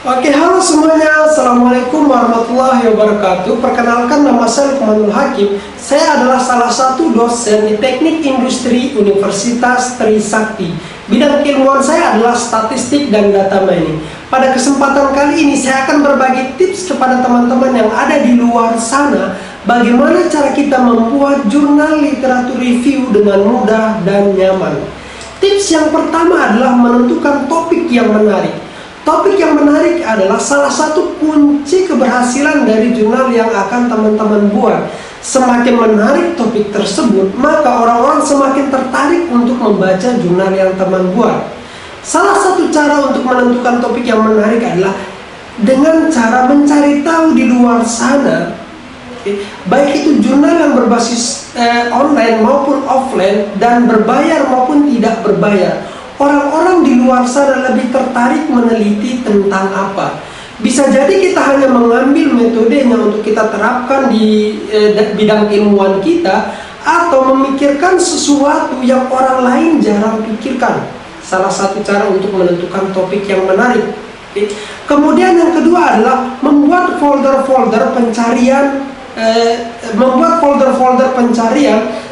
Oke, halo semuanya. Assalamualaikum warahmatullahi wabarakatuh. Perkenalkan, nama saya Lukmanul Hakim. Saya adalah salah satu dosen di Teknik Industri Universitas Trisakti. Bidang keilmuan saya adalah statistik dan data mining. Pada kesempatan kali ini saya akan berbagi tips kepada teman-teman yang ada di luar sana, bagaimana cara kita membuat jurnal literatur review dengan mudah dan nyaman. Tips yang pertama adalah menentukan topik yang menarik. Topik yang menarik adalah salah satu kunci keberhasilan dari jurnal yang akan teman-teman buat. Semakin menarik topik tersebut, maka orang-orang semakin tertarik untuk membaca jurnal yang teman buat. Salah satu cara untuk menentukan topik yang menarik adalah dengan cara mencari tahu di luar sana, baik itu jurnal yang berbasis online maupun offline, dan berbayar maupun tidak berbayar. Orang-orang di luar sana lebih tertarik meneliti tentang apa. Bisa jadi kita hanya mengambil metodenya untuk kita terapkan di bidang ilmuwan kita, atau memikirkan sesuatu yang orang lain jarang pikirkan. Salah satu cara untuk menentukan topik yang menarik. Kemudian yang kedua adalah membuat folder-folder pencarian,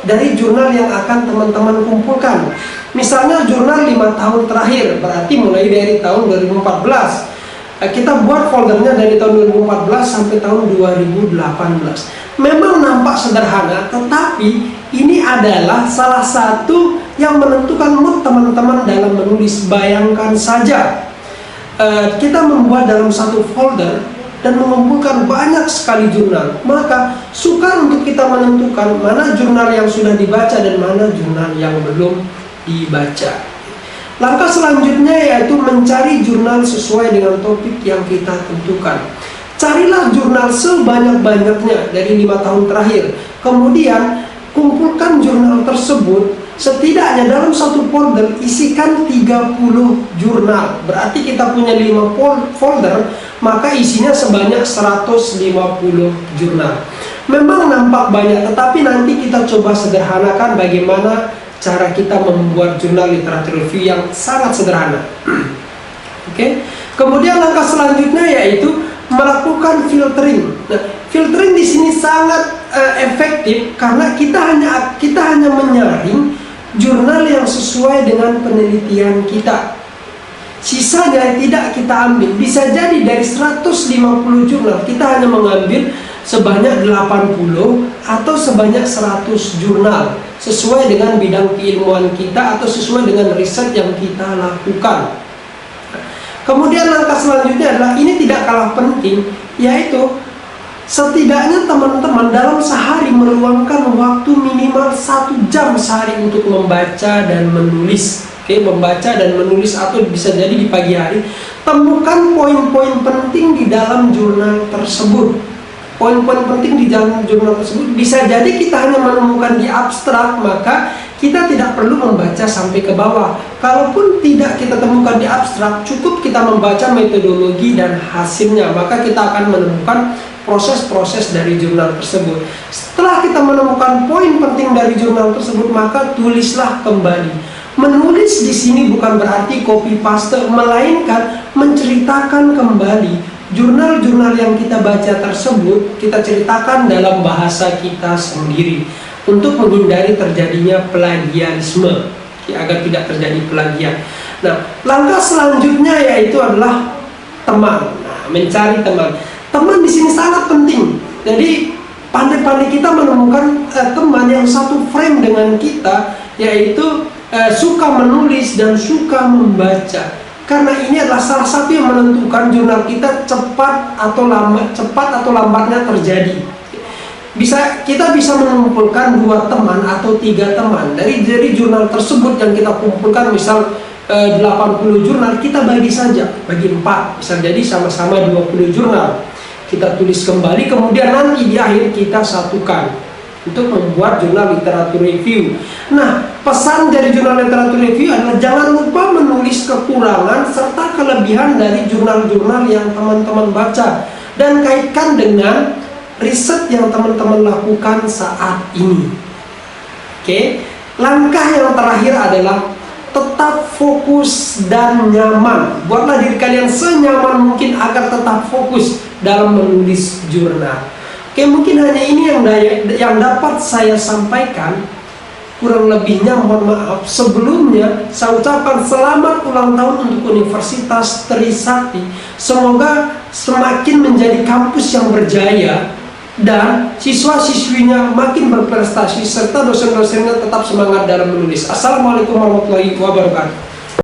dari jurnal yang akan teman-teman kumpulkan. Misalnya jurnal 5 tahun terakhir, berarti mulai dari tahun 2014. Kita buat foldernya dari tahun 2014 sampai tahun 2018. Memang nampak sederhana, tetapi ini adalah salah satu yang menentukan mood teman-teman dalam menulis. Bayangkan saja, kita membuat dalam satu folder dan mengumpulkan banyak sekali jurnal, maka sukar untuk kita menentukan mana jurnal yang sudah dibaca dan mana jurnal yang belum dibaca. Langkah selanjutnya yaitu mencari jurnal sesuai dengan topik yang kita tentukan. Carilah jurnal sebanyak-banyaknya dari 5 tahun terakhir. Kemudian kumpulkan jurnal tersebut. Setidaknya dalam satu folder isikan 30 jurnal. Berarti kita punya 5 folder, maka isinya sebanyak 150 jurnal. Memang nampak banyak, tetapi nanti kita coba sederhanakan bagaimana cara kita membuat jurnal literatur review yang sangat sederhana. Oke. Kemudian langkah selanjutnya yaitu melakukan filtering. Nah, filtering di sini sangat efektif karena kita hanya menyaring jurnal yang sesuai dengan penelitian kita. Sisanya tidak kita ambil. Bisa jadi dari 150 jurnal kita hanya mengambil sebanyak 80 atau sebanyak 100 jurnal sesuai dengan bidang keilmuan kita atau sesuai dengan riset yang kita lakukan. Kemudian langkah selanjutnya adalah, ini tidak kalah penting, yaitu setidaknya teman-teman dalam sehari meluangkan waktu minimal 1 jam sehari untuk membaca dan menulis. Membaca dan menulis, atau bisa jadi di pagi hari. Temukan poin-poin penting di dalam jurnal tersebut. Poin-poin penting di dalam jurnal tersebut bisa jadi kita hanya menemukan di abstrak, maka kita tidak perlu membaca sampai ke bawah. Kalaupun tidak kita temukan di abstrak, cukup kita membaca metodologi dan hasilnya, maka kita akan menemukan proses-proses dari jurnal tersebut. Setelah kita menemukan poin penting dari jurnal tersebut, maka tulislah kembali. Menulis di sini bukan berarti copy paste, melainkan menceritakan kembali jurnal-jurnal yang kita baca tersebut, kita ceritakan dalam bahasa kita sendiri untuk menghindari terjadinya plagiarisme, agar tidak terjadi plagiat. Nah, langkah selanjutnya yaitu adalah teman. Nah, mencari teman. Teman di sini sangat penting. Jadi pandai-pandai kita menemukan teman yang satu frame dengan kita, yaitu suka menulis dan suka membaca. Karena ini adalah salah satu yang menentukan jurnal kita cepat atau lambatnya terjadi. Kita bisa mengumpulkan 2 teman atau 3 teman dari jurnal tersebut yang kita kumpulkan. Misal 80 jurnal, kita bagi 4, bisa jadi sama-sama 20 jurnal. Kita tulis kembali, kemudian nanti di akhir kita satukan untuk membuat jurnal literatur review. Nah, pesan dari jurnal literatur review adalah jangan lupa menulis kekurangan serta kelebihan dari jurnal-jurnal yang teman-teman baca, dan kaitkan dengan riset yang teman-teman lakukan saat ini. Oke. Langkah yang terakhir adalah tetap fokus dan nyaman. Buatlah diri kalian senyaman mungkin agar tetap fokus dalam menulis jurnal. Oke, mungkin hanya ini yang dapat saya sampaikan. Kurang lebihnya mohon maaf. Sebelumnya saya ucapkan selamat ulang tahun untuk Universitas Trisakti. Semoga semakin menjadi kampus yang berjaya dan siswa-siswinya makin berprestasi serta dosen-dosennya tetap semangat dalam menulis. Assalamualaikum warahmatullahi wabarakatuh.